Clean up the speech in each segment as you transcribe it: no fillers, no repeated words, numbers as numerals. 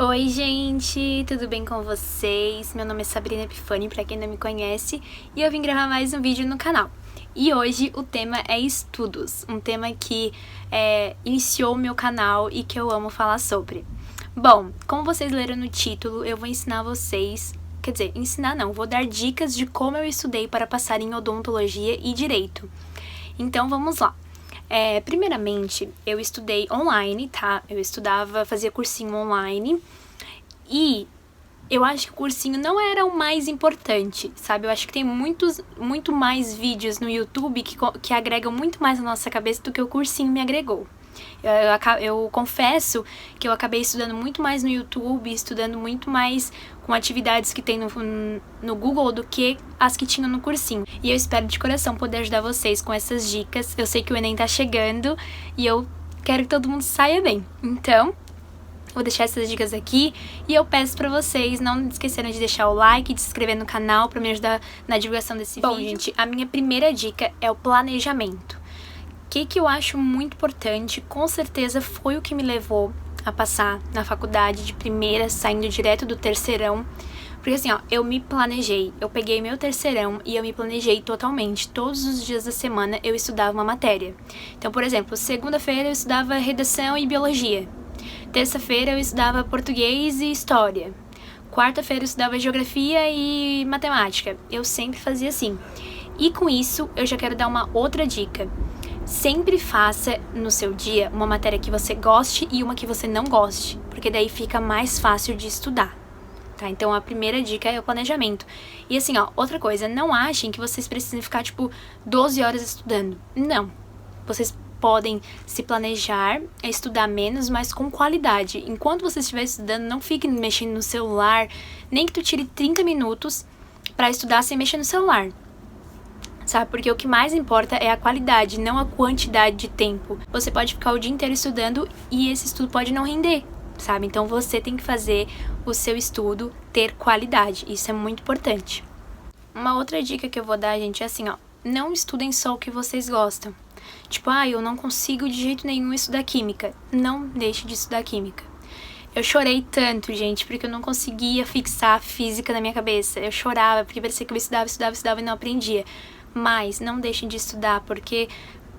Oi, gente, tudo bem com vocês? Meu nome é Sabrina Epifani, pra quem não me conhece, e eu vim gravar mais um vídeo no canal. E hoje o tema é estudos, um tema que iniciou o meu canal e que eu amo falar sobre. Bom, como vocês leram no título, eu vou ensinar vocês, quer dizer, ensinar não, vou dar dicas de como eu estudei para passar em odontologia e direito. Então vamos lá. Primeiramente, eu estudei online, tá? Eu fazia cursinho online e eu acho que o cursinho não era o mais importante, sabe? Eu acho que tem muito mais vídeos no YouTube que agregam muito mais na nossa cabeça do que o cursinho me agregou. Eu confesso que eu acabei estudando muito mais no YouTube, estudando muito mais com atividades que tem no Google do que as que tinham no cursinho. E eu espero de coração poder ajudar vocês com essas dicas. Eu sei que o Enem tá chegando e eu quero que todo mundo saia bem. Então, vou deixar essas dicas aqui e eu peço pra vocês não esquecerem de deixar o like e de se inscrever no canal pra me ajudar na divulgação desse vídeo. Bom, gente, a minha primeira dica é o planejamento. O que eu acho muito importante, com certeza foi o que me levou a passar na faculdade de primeira, saindo direto do terceirão. Porque assim, eu me planejei, eu peguei meu terceirão e eu me planejei totalmente. Todos os dias da semana eu estudava uma matéria. Então, por exemplo, segunda-feira eu estudava redação e biologia. Terça-feira eu estudava português e história. Quarta-feira eu estudava geografia e matemática. Eu sempre fazia assim. E com isso, eu já quero dar uma outra dica. Sempre faça no seu dia uma matéria que você goste e uma que você não goste, porque daí fica mais fácil de estudar, tá? Então a primeira dica é o planejamento. E assim, outra coisa, não achem que vocês precisam ficar, 12 horas estudando. Não. Vocês podem se planejar, estudar menos, mas com qualidade. Enquanto você estiver estudando, não fique mexendo no celular, nem que tu tire 30 minutos pra estudar sem mexer no celular. Sabe? Porque o que mais importa é a qualidade, não a quantidade de tempo. Você pode ficar o dia inteiro estudando e esse estudo pode não render, sabe? Então você tem que fazer o seu estudo ter qualidade. Isso é muito importante. Uma outra dica que eu vou dar, gente, é assim, não estudem só o que vocês gostam. Eu não consigo de jeito nenhum estudar química. Não deixe de estudar química. Eu chorei tanto, gente, porque eu não conseguia fixar a física na minha cabeça. Eu chorava, porque parecia que eu estudava e não aprendia. Mas não deixem de estudar, porque,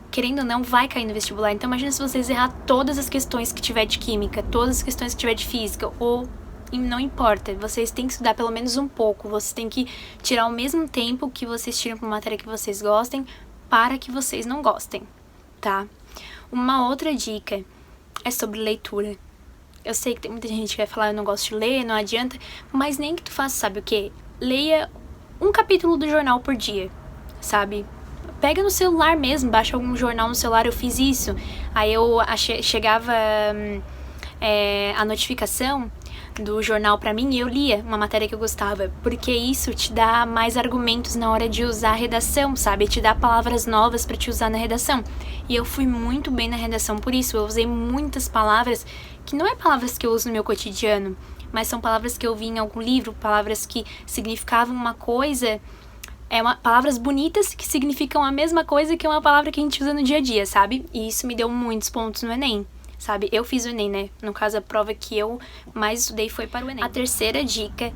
querendo ou não, vai cair no vestibular. Então imagina se vocês errar todas as questões que tiver de química, todas as questões que tiver de física, ou não importa, vocês têm que estudar pelo menos um pouco. Vocês têm que tirar o mesmo tempo que vocês tiram para uma matéria que vocês gostem, para que vocês não gostem, tá? Uma outra dica é sobre leitura. Eu sei que tem muita gente que vai falar, eu não gosto de ler, não adianta, mas nem que tu faça, sabe o quê? Leia um capítulo do jornal por dia. Sabe? Pega no celular mesmo, baixa algum jornal no celular, eu fiz isso. Aí chegava a notificação do jornal pra mim e eu lia uma matéria que eu gostava, porque isso te dá mais argumentos na hora de usar a redação, sabe? Te dá palavras novas pra te usar na redação. E eu fui muito bem na redação por isso, eu usei muitas palavras que não é palavras que eu uso no meu cotidiano, mas são palavras que eu vi em algum livro, palavras que significavam uma coisa. Palavras bonitas que significam a mesma coisa que uma palavra que a gente usa no dia a dia, sabe? E isso me deu muitos pontos no Enem, sabe? Eu fiz o Enem, né? No caso, a prova que eu mais estudei foi para o Enem. A terceira dica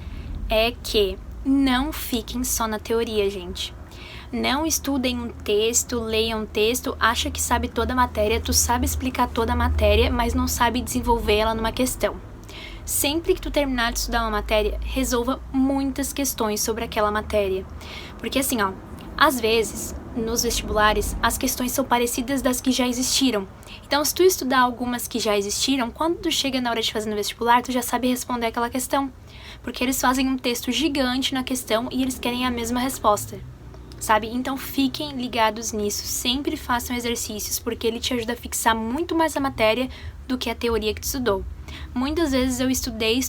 é que não fiquem só na teoria, gente. Não estudem um texto, leiam um texto, acha que sabe toda a matéria, tu sabe explicar toda a matéria, mas não sabe desenvolver ela numa questão. Sempre que tu terminar de estudar uma matéria, resolva muitas questões sobre aquela matéria. Porque assim, às vezes, nos vestibulares, as questões são parecidas das que já existiram. Então, se tu estudar algumas que já existiram, quando tu chega na hora de fazer no vestibular, tu já sabe responder aquela questão. Porque eles fazem um texto gigante na questão e eles querem a mesma resposta, sabe? Então, fiquem ligados nisso. Sempre façam exercícios, porque ele te ajuda a fixar muito mais a matéria do que a teoria que tu estudou. Muitas vezes eu estudei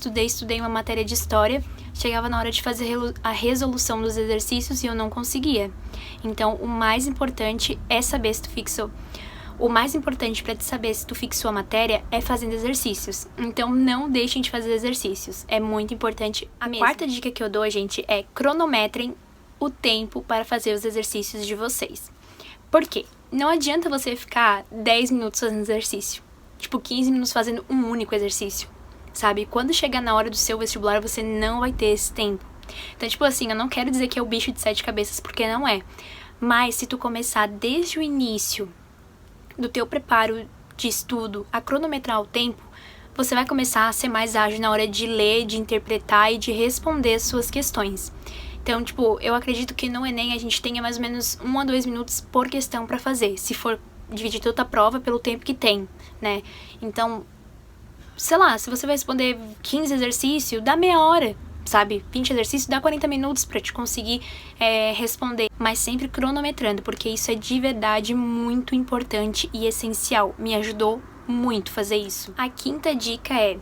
uma matéria de história, chegava na hora de fazer a resolução dos exercícios e eu não conseguia. Então, o mais importante é saber se tu fixou. O mais importante para te saber se tu fixou a matéria é fazendo exercícios. Então, não deixem de fazer exercícios. É muito importante. A quarta dica que eu dou, gente, é cronometrem o tempo para fazer os exercícios de vocês. Por quê? Não adianta você ficar 10 minutos fazendo exercício. 15 minutos fazendo um único exercício, sabe? Quando chegar na hora do seu vestibular, você não vai ter esse tempo. Então, tipo assim, eu não quero dizer que é o bicho de 7 cabeças, porque não é. Mas se tu começar desde o início do teu preparo de estudo a cronometrar o tempo, você vai começar a ser mais ágil na hora de ler, de interpretar e de responder as suas questões. Então, tipo, eu acredito que no Enem a gente tenha mais ou menos 1 a 2 minutos por questão pra fazer, se for dividir toda a prova pelo tempo que tem, né? Então, sei lá, se você vai responder 15 exercícios, dá meia hora, sabe? 20 exercícios, dá 40 minutos pra te conseguir responder. Mas sempre cronometrando, porque isso é de verdade muito importante e essencial. Me ajudou muito fazer isso. A quinta dica é: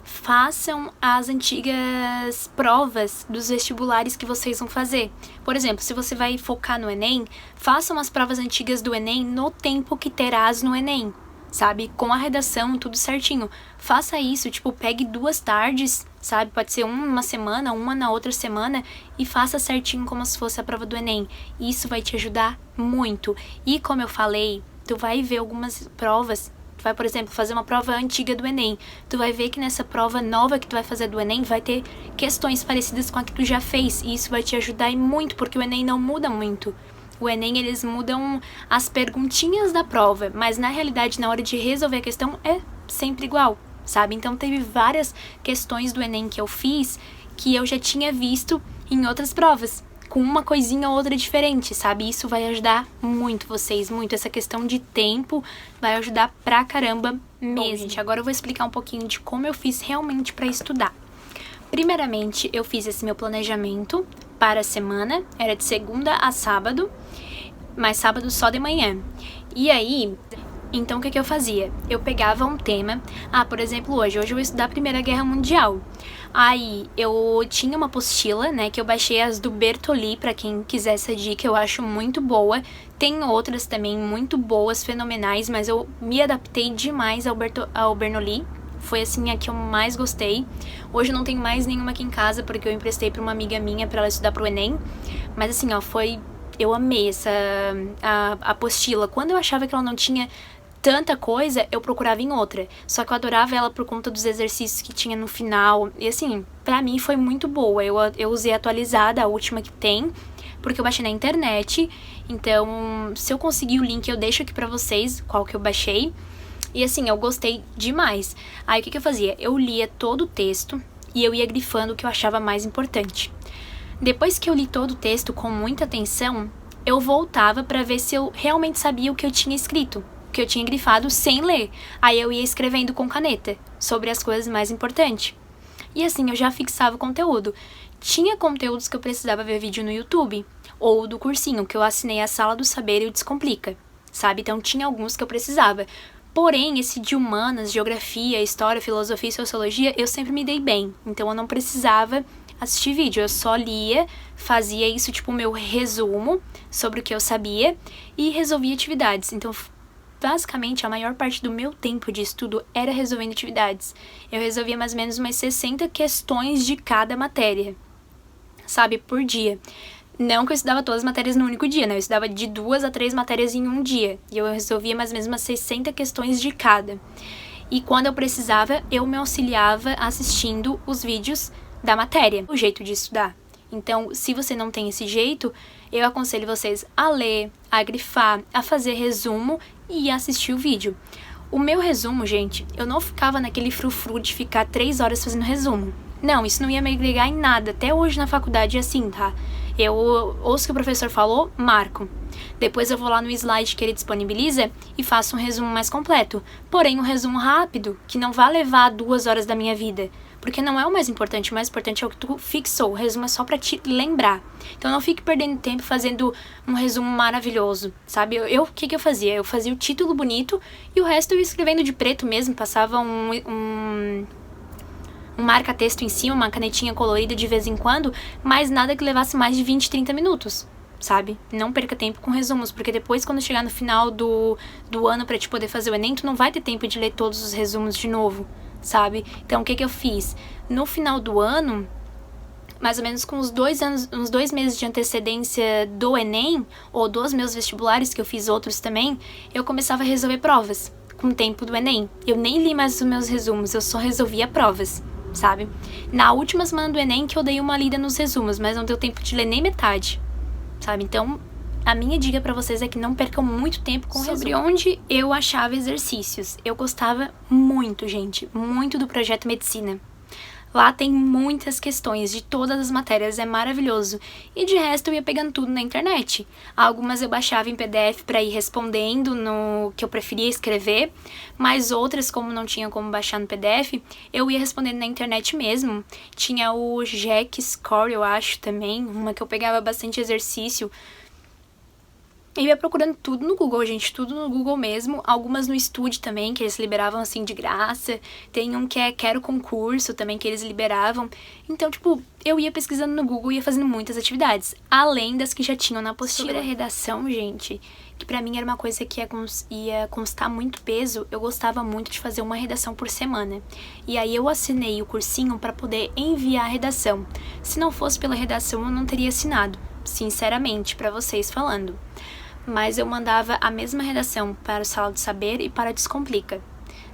façam as antigas provas dos vestibulares que vocês vão fazer. Por exemplo, se você vai focar no Enem, façam as provas antigas do Enem no tempo que terás no Enem, sabe? Com a redação, tudo certinho. Faça isso, tipo, pegue 2 tardes, sabe? Pode ser uma semana, uma na outra semana, e faça certinho como se fosse a prova do Enem. Isso vai te ajudar muito. E como eu falei, tu vai ver algumas provas. Tu vai, por exemplo, fazer uma prova antiga do Enem. Tu vai ver que nessa prova nova que tu vai fazer do Enem, vai ter questões parecidas com a que tu já fez. E isso vai te ajudar muito, porque o Enem não muda muito. O Enem, eles mudam as perguntinhas da prova, mas na realidade, na hora de resolver a questão, é sempre igual, sabe? Então, teve várias questões do Enem que eu fiz que eu já tinha visto em outras provas, com uma coisinha ou outra diferente, sabe? Isso vai ajudar muito vocês, muito. Essa questão de tempo vai ajudar pra caramba mesmo. Bom, gente, agora eu vou explicar um pouquinho de como eu fiz realmente pra estudar. Primeiramente, eu fiz esse meu planejamento para a semana, era de segunda a sábado, mas sábado só de manhã. E aí, então o que eu fazia? Eu pegava um tema, por exemplo, hoje eu vou estudar a Primeira Guerra Mundial. Aí eu tinha uma apostila, né, que eu baixei as do Bertolli, pra quem quiser essa dica, eu acho muito boa. Tem outras também muito boas, fenomenais, mas eu me adaptei demais ao Bernoulli. Foi assim a que eu mais gostei. Hoje eu não tenho mais nenhuma aqui em casa, porque eu emprestei pra uma amiga minha pra ela estudar pro Enem. Mas assim, eu amei a apostila. Quando eu achava que ela não tinha tanta coisa, eu procurava em outra. Só que eu adorava ela por conta dos exercícios que tinha no final. E assim, pra mim foi muito boa. Eu usei atualizada, a última que tem, porque eu baixei na internet. Então, se eu conseguir o link, eu deixo aqui pra vocês qual que eu baixei. E assim, eu gostei demais. Aí o que eu fazia? Eu lia todo o texto e eu ia grifando o que eu achava mais importante. Depois que eu li todo o texto com muita atenção, eu voltava pra ver se eu realmente sabia o que eu tinha escrito, o que eu tinha grifado sem ler. Aí eu ia escrevendo com caneta sobre as coisas mais importantes. E assim, eu já fixava o conteúdo. Tinha conteúdos que eu precisava ver vídeo no YouTube, ou do cursinho, que eu assinei a Sala do Saber e o Descomplica, sabe? Então tinha alguns que eu precisava. Porém, esse de humanas, geografia, história, filosofia e sociologia, eu sempre me dei bem. Então eu não precisava assistir vídeo, eu só lia, fazia isso, tipo, o meu resumo sobre o que eu sabia e resolvia atividades. Então, basicamente, a maior parte do meu tempo de estudo era resolvendo atividades. Eu resolvia mais ou menos umas 60 questões de cada matéria, sabe, por dia. Não que eu estudava todas as matérias no único dia, né? Eu estudava de 2 a 3 matérias em um dia. E eu resolvia mais ou menos umas 60 questões de cada. E quando eu precisava, eu me auxiliava assistindo os vídeos da matéria, o jeito de estudar. Então, se você não tem esse jeito, eu aconselho vocês a ler, a grifar, a fazer resumo e assistir o vídeo. O meu resumo, gente, eu não ficava naquele frufru de ficar 3 horas fazendo resumo. Não, isso não ia me agregar em nada. Até hoje na faculdade é assim, tá? Eu ouço o que o professor falou, marco. Depois eu vou lá no slide que ele disponibiliza e faço um resumo mais completo. Porém, um resumo rápido, que não vai levar 2 horas da minha vida. Porque não é o mais importante é o que tu fixou. O resumo é só pra te lembrar. Então não fique perdendo tempo fazendo um resumo maravilhoso, sabe? O que eu fazia? Eu fazia o título bonito e o resto eu ia escrevendo de preto mesmo. Passava um marca-texto em cima, uma canetinha colorida de vez em quando, mas nada que levasse mais de 20, 30 minutos, sabe? Não perca tempo com resumos, porque depois, quando chegar no final do ano pra te poder fazer o Enem, tu não vai ter tempo de ler todos os resumos de novo, sabe? Então, o que eu fiz? No final do ano, mais ou menos com uns 2 meses de antecedência do Enem, ou dos meus vestibulares, que eu fiz outros também, eu começava a resolver provas. com o tempo do Enem. Eu nem li mais os meus resumos, eu só resolvia provas, sabe? Na última semana do Enem que eu dei uma lida nos resumos, mas não deu tempo de ler nem metade, sabe? Então, a minha dica pra vocês é que não percam muito tempo com sobre onde eu achava exercícios. Eu gostava muito, gente, muito do projeto Medicina. Lá tem muitas questões de todas as matérias, é maravilhoso. E de resto eu ia pegando tudo na internet. Algumas eu baixava em PDF para ir respondendo no que eu preferia escrever, mas outras, como não tinha como baixar no PDF, eu ia respondendo na internet mesmo. Tinha o Jack Score, eu acho, também, uma que eu pegava bastante exercício. Eu ia procurando tudo no Google, gente, tudo no Google mesmo. Algumas no Estude também, que eles liberavam assim de graça. Tem um que é Quero Concurso também, que eles liberavam. Então, tipo, eu ia pesquisando no Google e ia fazendo muitas atividades, além das que já tinham na apostila. Sobre a redação, gente, que pra mim era uma coisa que ia constar muito peso, eu gostava muito de fazer uma redação por semana. E aí eu assinei o cursinho pra poder enviar a redação. Se não fosse pela redação, eu não teria assinado, sinceramente, pra vocês falando. Mas eu mandava a mesma redação para o Sala do Saber e para a Descomplica,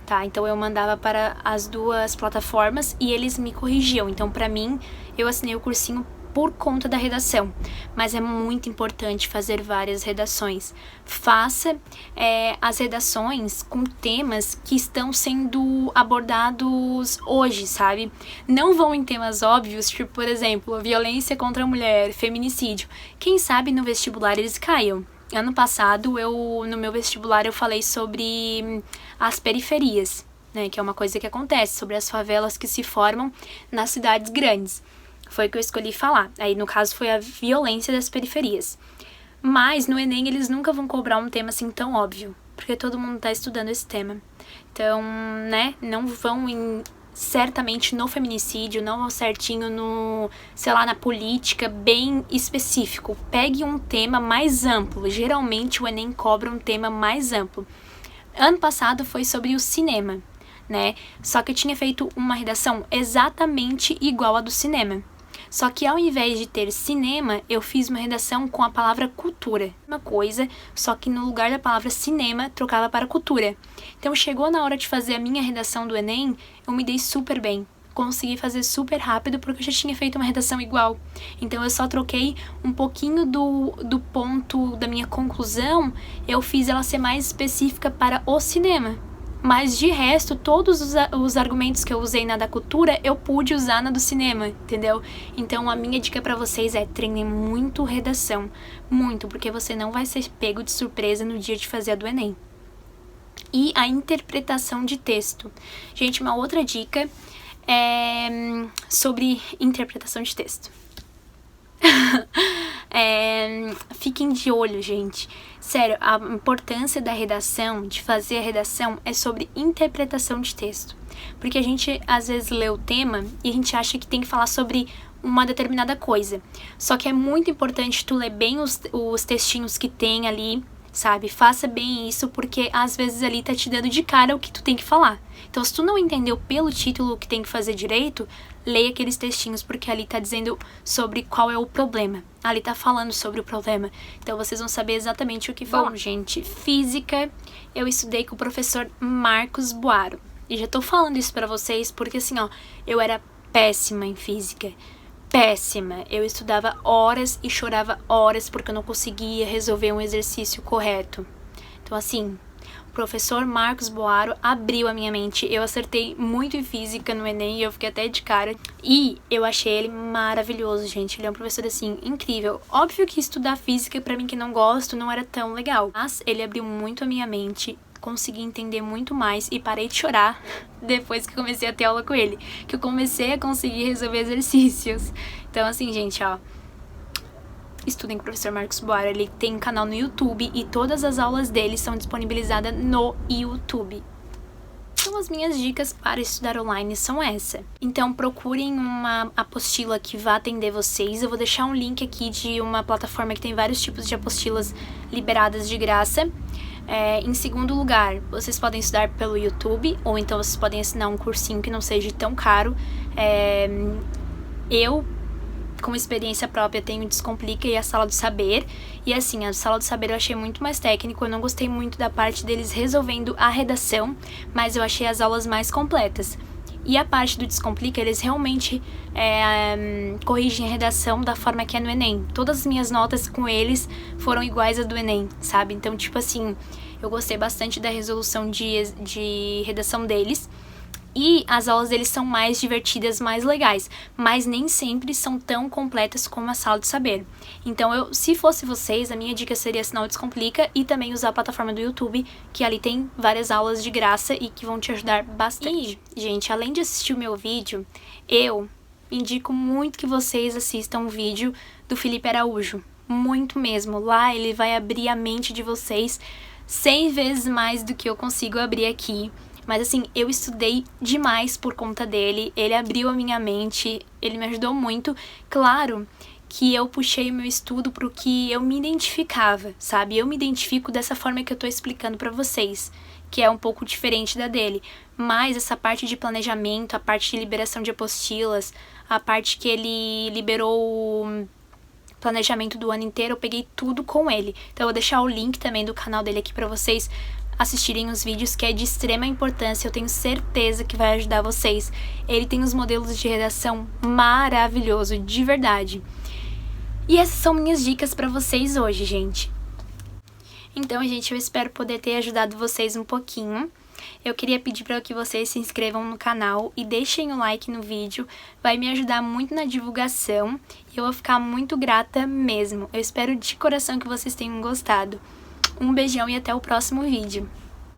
tá? Então eu mandava para as duas plataformas e eles me corrigiam. Então, para mim, eu assinei o cursinho por conta da redação. Mas é muito importante fazer várias redações. Faça as redações com temas que estão sendo abordados hoje, sabe? Não vão em temas óbvios, tipo, por exemplo, violência contra a mulher, feminicídio. Quem sabe no vestibular eles caiam. Ano passado, no meu vestibular, eu falei sobre as periferias, né? Que é uma coisa que acontece, sobre as favelas que se formam nas cidades grandes. Foi o que eu escolhi falar. Aí, no caso, foi a violência das periferias. Mas, no Enem, eles nunca vão cobrar um tema assim tão óbvio, porque todo mundo tá estudando esse tema. Então, né, não vão certamente no feminicídio, não vão certinho no, sei lá, na política, bem específico. Pegue um tema mais amplo. Geralmente o Enem cobra um tema mais amplo. Ano passado foi sobre o cinema, né? Só que eu tinha feito uma redação exatamente igual à do cinema. Só que ao invés de ter cinema, eu fiz uma redação com a palavra cultura. Uma coisa, só que no lugar da palavra cinema, trocava para cultura. Então chegou na hora de fazer a minha redação do Enem, eu me dei super bem. Consegui fazer super rápido porque eu já tinha feito uma redação igual. Então eu só troquei um pouquinho do ponto da minha conclusão, eu fiz ela ser mais específica para o cinema. Mas de resto, todos os argumentos que eu usei na da cultura, eu pude usar na do cinema, entendeu? Então a minha dica pra vocês é treinem muito redação. Muito, porque você não vai ser pego de surpresa no dia de fazer a do Enem. E a interpretação de texto. Gente, uma outra dica é sobre interpretação de texto. Fiquem de olho, gente. Sério, a importância da redação, de fazer a redação, é sobre interpretação de texto. Porque a gente, às vezes, lê o tema e a gente acha que tem que falar sobre uma determinada coisa. Só que é muito importante tu ler bem os textinhos que tem ali, sabe? Faça bem isso, porque às vezes ali tá te dando de cara o que tu tem que falar. Então, se tu não entendeu pelo título o que tem que fazer direito, leia aqueles textinhos, porque ali tá dizendo sobre qual é o problema. Ali tá falando sobre o problema. Então, vocês vão saber exatamente o que falar. Bom, gente, física, eu estudei com o professor Marcos Boaro. E já tô falando isso pra vocês, porque assim, ó, eu era péssima em física. Péssima. Eu estudava horas e chorava horas porque eu não conseguia resolver um exercício correto. Então, assim, o professor Marcos Boaro abriu a minha mente. Eu acertei muito em física no Enem e eu fiquei até de cara. E eu achei ele maravilhoso, gente. Ele é um professor, assim, incrível. Óbvio que estudar física, pra mim que não gosto, não era tão legal. Mas ele abriu muito a minha mente. Consegui entender muito mais e parei de chorar depois que comecei a ter aula com ele, que eu comecei a conseguir resolver exercícios. Então, assim, gente, ó, estudem com o professor Marcos Boaro. Ele tem um canal no YouTube e todas as aulas dele são disponibilizadas no YouTube. Então, as minhas dicas para estudar online são essa. Então, procurem uma apostila que vá atender vocês. Eu vou deixar um link aqui de uma plataforma que tem vários tipos de apostilas liberadas de graça. Em segundo lugar, vocês podem estudar pelo YouTube, ou então vocês podem assinar um cursinho que não seja tão caro. Eu como experiência própria, tenho o Descomplica e a Sala do Saber. E assim, a Sala do Saber eu achei muito mais técnico, eu não gostei muito da parte deles resolvendo a redação, mas eu achei as aulas mais completas. E a parte do Descomplica, eles realmente corrigem a redação da forma que é no Enem. Todas as minhas notas com eles foram iguais às do Enem, sabe? Então, tipo assim, eu gostei bastante da resolução de redação deles. E as aulas deles são mais divertidas, mais legais, mas nem sempre são tão completas como a Sala do Saber. Então, se fosse vocês, a minha dica seria assinar o Descomplica e também usar a plataforma do YouTube, que ali tem várias aulas de graça e que vão te ajudar bastante. E, gente, além de assistir o meu vídeo, eu indico muito que vocês assistam o vídeo do Felipe Araújo. Muito mesmo. Lá ele vai abrir a mente de vocês 100 vezes mais do que eu consigo abrir aqui. Mas assim, eu estudei demais por conta dele, ele abriu a minha mente, ele me ajudou muito. Claro que eu puxei o meu estudo pro que eu me identificava, sabe? Eu me identifico dessa forma que eu tô explicando pra vocês, que é um pouco diferente da dele. Mas essa parte de planejamento, a parte de liberação de apostilas, a parte que ele liberou o planejamento do ano inteiro, eu peguei tudo com ele. Então eu vou deixar o link também do canal dele aqui pra vocês assistirem os vídeos, que é de extrema importância, eu tenho certeza que vai ajudar vocês. Ele tem os modelos de redação maravilhoso, de verdade. E essas são minhas dicas pra vocês hoje, gente. Então, gente, eu espero poder ter ajudado vocês um pouquinho. Eu queria pedir para que vocês se inscrevam no canal e deixem o like no vídeo, vai me ajudar muito na divulgação e eu vou ficar muito grata mesmo. Eu espero de coração que vocês tenham gostado. Um beijão e até o próximo vídeo.